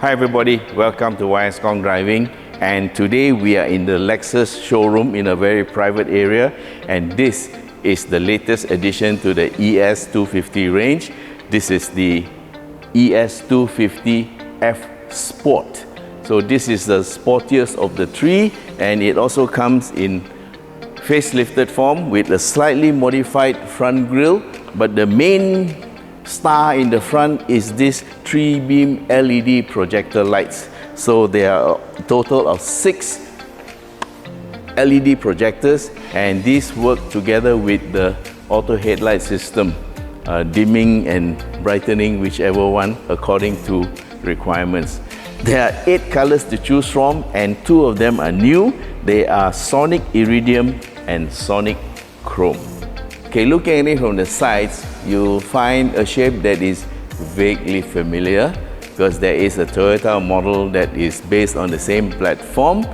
Hi everybody, welcome to Khong Driving, and today we are in the Lexus showroom in a very private area, and this is the latest addition to the ES250 range. This is the ES250F Sport. So this is the sportiest of the three, and it also comes in facelifted form with a slightly modified front grille, but the main star in the front is this 3-beam LED projector lights. So there are a total of 6 LED projectors, and these work together with the auto headlight system, dimming and brightening whichever one according to requirements. There are 8 colors to choose from, and 2 of them are new. They are Sonic Iridium and Sonic Chrome. Okay, looking at it from the sides, you'll find a shape that is vaguely familiar because there is a Toyota model that is based on the same platform,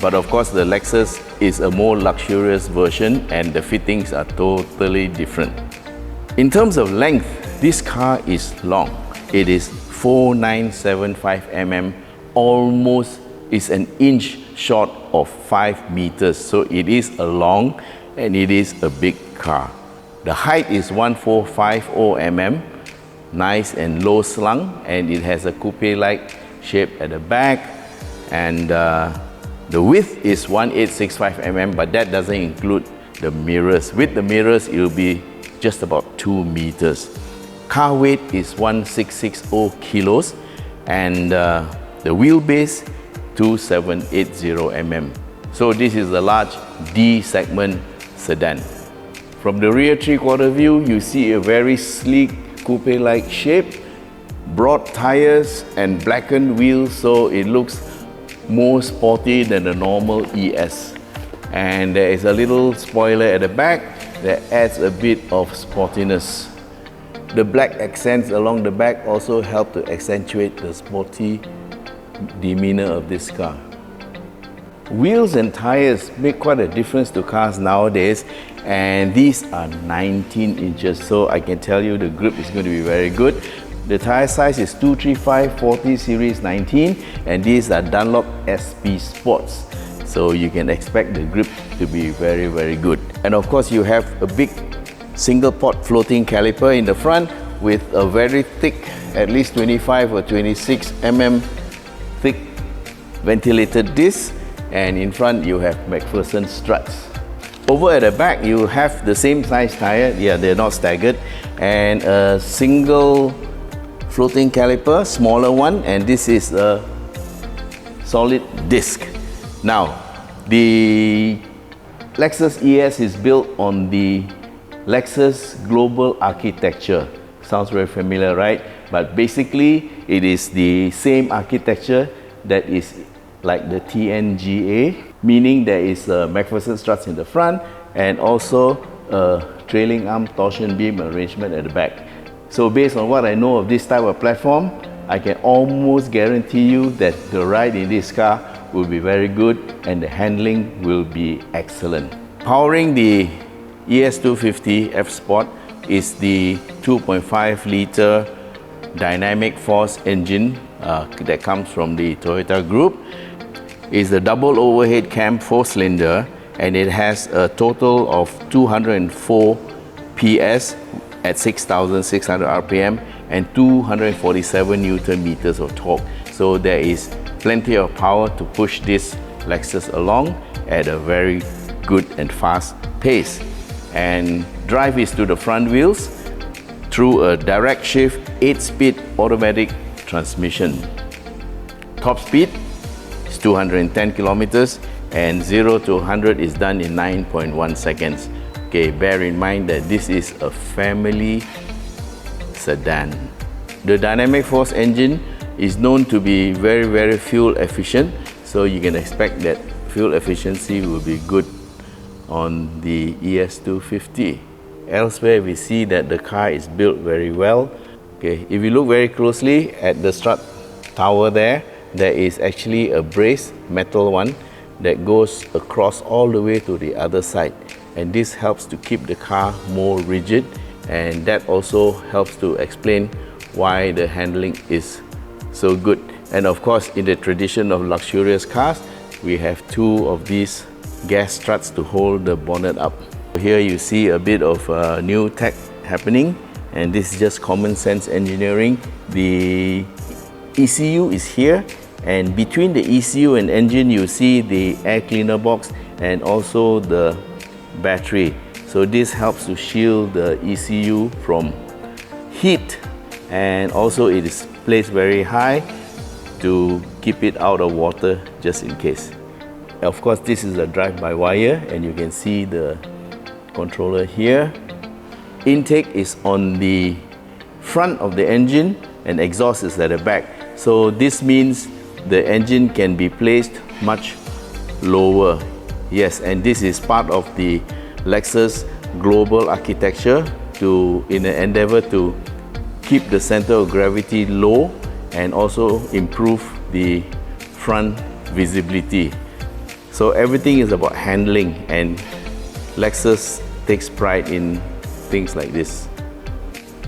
but of course the Lexus is a more luxurious version and the fittings are totally different. In terms of length, this car is long. It is 4975 mm, almost is an inch short of 5 meters, so it is a long and it is a big car. The height is 1450 mm, nice and low slung, and it has a coupe-like shape at the back, and the width is 1865 mm, but that doesn't include the mirrors. With the mirrors, it will be just about 2 meters. Car weight is 1660 kilos, and the wheelbase 2780 mm. So this is a large D segment sedan. From the rear 3/4 view, you see a very sleek coupe-like shape, broad tires and blackened wheels, so it looks more sporty than the normal ES. And there is a little spoiler at the back that adds a bit of sportiness. The black accents along the back also help to accentuate the sporty demeanor of this car. Wheels and tires make quite a difference to cars nowadays, and these are 19 inches, so I can tell you the grip is going to be very good. The tire size is 235/40 series 19, and these are Dunlop SP Sports, so you can expect the grip to be very, very good. And of course, you have a big single pot floating caliper in the front with a very thick, at least 25 or 26 mm thick ventilated disc, and in front you have McPherson struts. Over at the back you have the same size tire, yeah, they're not staggered, and a single floating caliper, smaller one, and this is a solid disc. Now, the Lexus ES is built on the Lexus Global Architecture. Sounds very familiar, right? But basically, it is the same architecture that is like the TNGA, meaning there is a McPherson struts in the front and also a trailing arm torsion beam arrangement at the back. So based on what I know of this type of platform, I can almost guarantee you that the ride in this car will be very good and the handling will be excellent. Powering the ES250 F Sport is the 2.5 liter dynamic force engine that comes from the Toyota group. It's a double overhead cam 4-cylinder, and it has a total of 204 PS at 6,600 RPM and 247 Newton meters of torque. So there is plenty of power to push this Lexus along at a very good and fast pace. And drive is to the front wheels through a direct shift 8-speed automatic transmission. Top speed is 210 kilometers, and 0 to 100 is done in 9.1 seconds. Okay, bear in mind that this is a family sedan. The dynamic force engine is known to be very, very fuel efficient, so you can expect that fuel efficiency will be good on the ES250. Elsewhere, we see that the car is built very well. Okay, if you look very closely at the strut tower there is actually a brace metal one that goes across all the way to the other side, and this helps to keep the car more rigid, and that also helps to explain why the handling is so good. And of course, in the tradition of luxurious cars, we have two of these gas struts to hold the bonnet up. Here you see a bit of new tech happening, and this is just common sense engineering. The ECU is here, and between the ECU and engine you see the air cleaner box and also the battery. So this helps to shield the ECU from heat, and also it is placed very high to keep it out of water just in case. Of course, this is a drive-by-wire, and you can see the controller here. Intake is on the front of the engine and exhaust is at the back. So this means the engine can be placed much lower. Yes, and this is part of the Lexus global architecture in an endeavor to keep the center of gravity low and also improve the front visibility. So everything is about handling, and Lexus takes pride in things like this.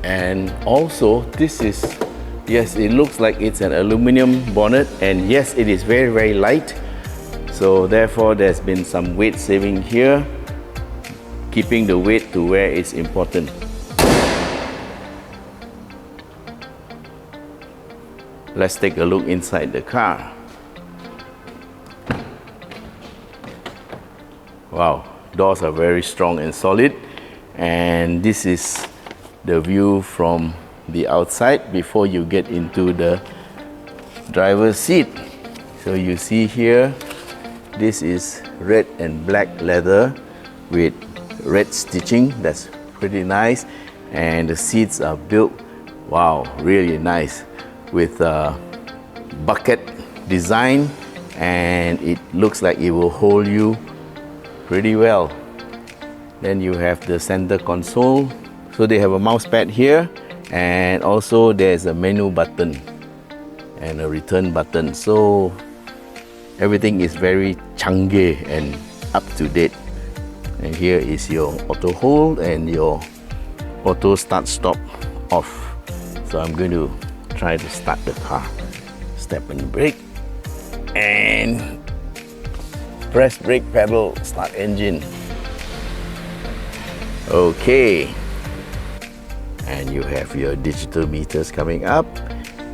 And also this is, yes, it looks like it's an aluminum bonnet, and yes, it is very, very light. So therefore there's been some weight saving here, keeping the weight to where it's important. Let's take a look inside the car. Wow, doors are very strong and solid, and this is the view from the outside before you get into the driver's seat. So you see here, this is red and black leather with red stitching. That's pretty nice, and the seats are built, wow, really nice, with a bucket design, and it looks like it will hold you pretty well. Then you have the center console. So they have a mouse pad here, and also there's a menu button and a return button. So everything is very canggih and up to date. And here is your auto hold and your auto start stop off. So I'm going to try to start the car. Step and brake, and press brake pedal, start engine. Okay, and you have your digital meters coming up,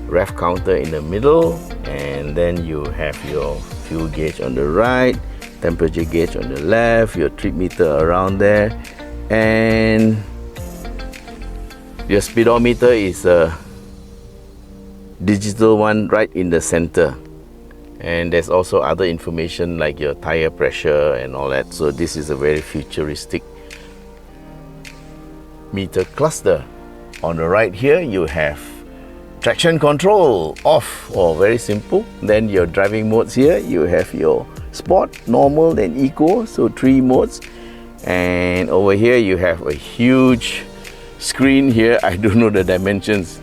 ref counter in the middle, and then you have your fuel gauge on the right, temperature gauge on the left, your trip meter around there, and your speedometer is a digital one right in the center. And there's also other information like your tire pressure and all that. So this is a very futuristic meter cluster. On the right here you have traction control off, or very simple. Then your driving modes here, you have your sport, normal, then eco, so 3 modes. And over here you have a huge screen here. I don't know the dimensions,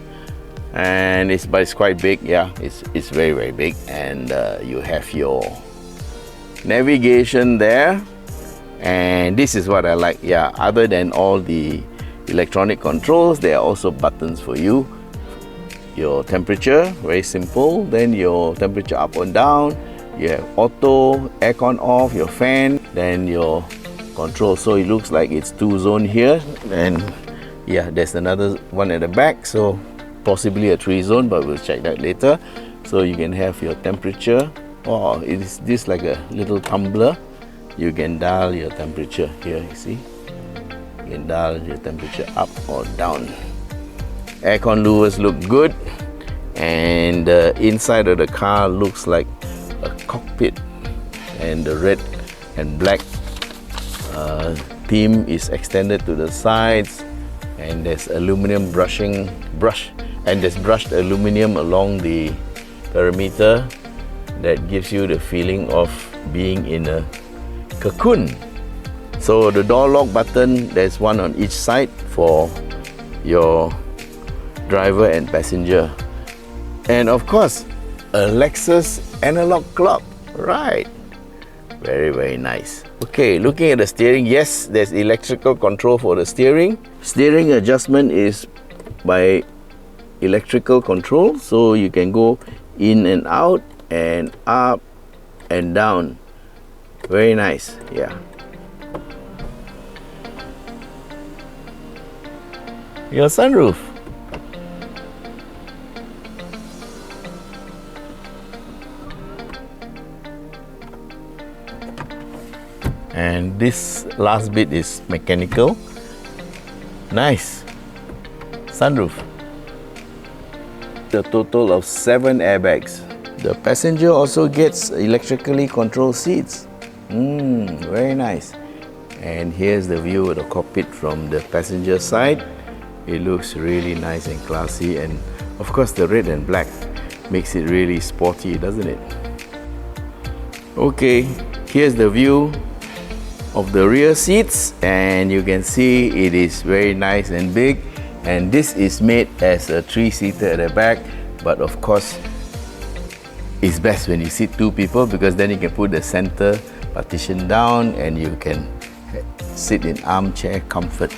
and it's quite big. Yeah, it's very, very big. And you have your navigation there, and this is what I like. Yeah, other than all the electronic controls, there are also buttons for you. Your temperature, very simple. Then your temperature up or down. You have auto, aircon off, your fan, then your control. So it looks like it's 2-zone here, and yeah, there's another one at the back, so possibly a 3-zone, but we'll check that later. So you can have your temperature. Oh, is this like a little tumbler? You can dial your temperature here, you see. You can dial your temperature up or down. Aircon louvers look good, and the inside of the car looks like a cockpit, and the red and black theme is extended to the sides, and there's aluminum brush, and there's brushed aluminum along the perimeter that gives you the feeling of being in a cocoon. So the door lock button, there's one on each side for your driver and passenger. And of course, a Lexus analog clock, right? Very, very nice. Okay, looking at the steering, yes, there's electrical control for the steering. Steering adjustment is by electrical control, so you can go in and out and up and down. Very nice, yeah. Your sunroof. And this last bit is mechanical. Nice. Sunroof. A total of 7 airbags. The passenger also gets electrically controlled seats. Very nice. And here's the view of the cockpit from the passenger side. It looks really nice and classy, and of course the red and black makes it really sporty, doesn't it? Okay, here's the view of the rear seats, and you can see it is very nice and big, and this is made as a 3-seater at the back, but of course it's best when you sit 2 people, because then you can put the center partition down and you can sit in armchair comfort.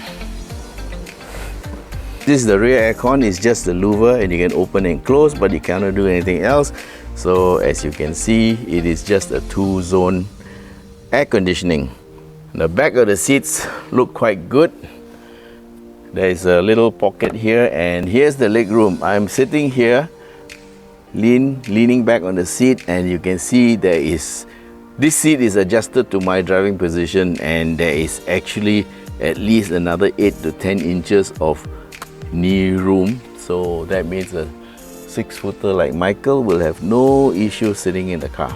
This is the rear aircon. It's just the louver and you can open and close, but you cannot do anything else. So as you can see, it is just a 2-zone air conditioning. The back of the seats look quite good. There is a little pocket here, and here's the leg room. I'm sitting here, leaning back on the seat, and you can see this seat is adjusted to my driving position, and there is actually at least another 8 to 10 inches of knee room. So that means a 6-footer like Michael will have no issue sitting in the car.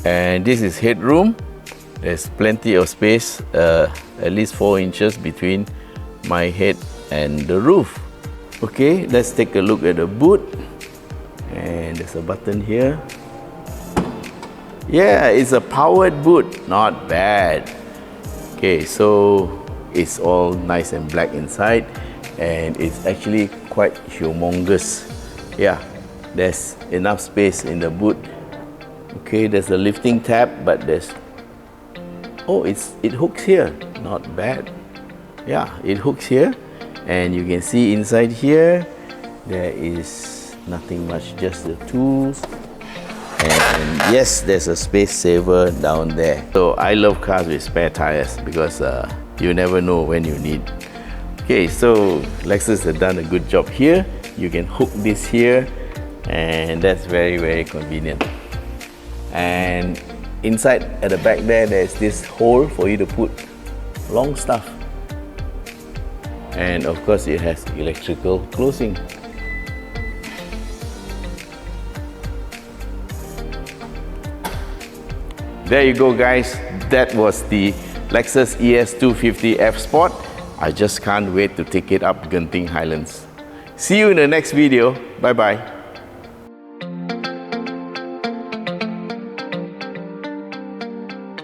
And this is headroom. There's plenty of space, at least 4 inches between my head and the roof. Okay, let's take a look at the boot. And there's a button here. Yeah, it's a powered boot, not bad. Okay, so it's all nice and black inside, and it's actually quite humongous. Yeah, there's enough space in the boot. Okay, there's a lifting tab, but it hooks here. Not bad. Yeah, it hooks here, and you can see inside here there is nothing much, just the tools. And yes, there's a space saver down there. So I love cars with spare tires, because you never know when you need. Okay, so Lexus has done a good job here. You can hook this here, and that's very, very convenient. And inside at the back there's this hole for you to put long stuff. And of course it has electrical closing. There you go, guys. That was the Lexus ES250 F Sport. I just can't wait to take it up Genting Highlands. See you in the next video. Bye bye.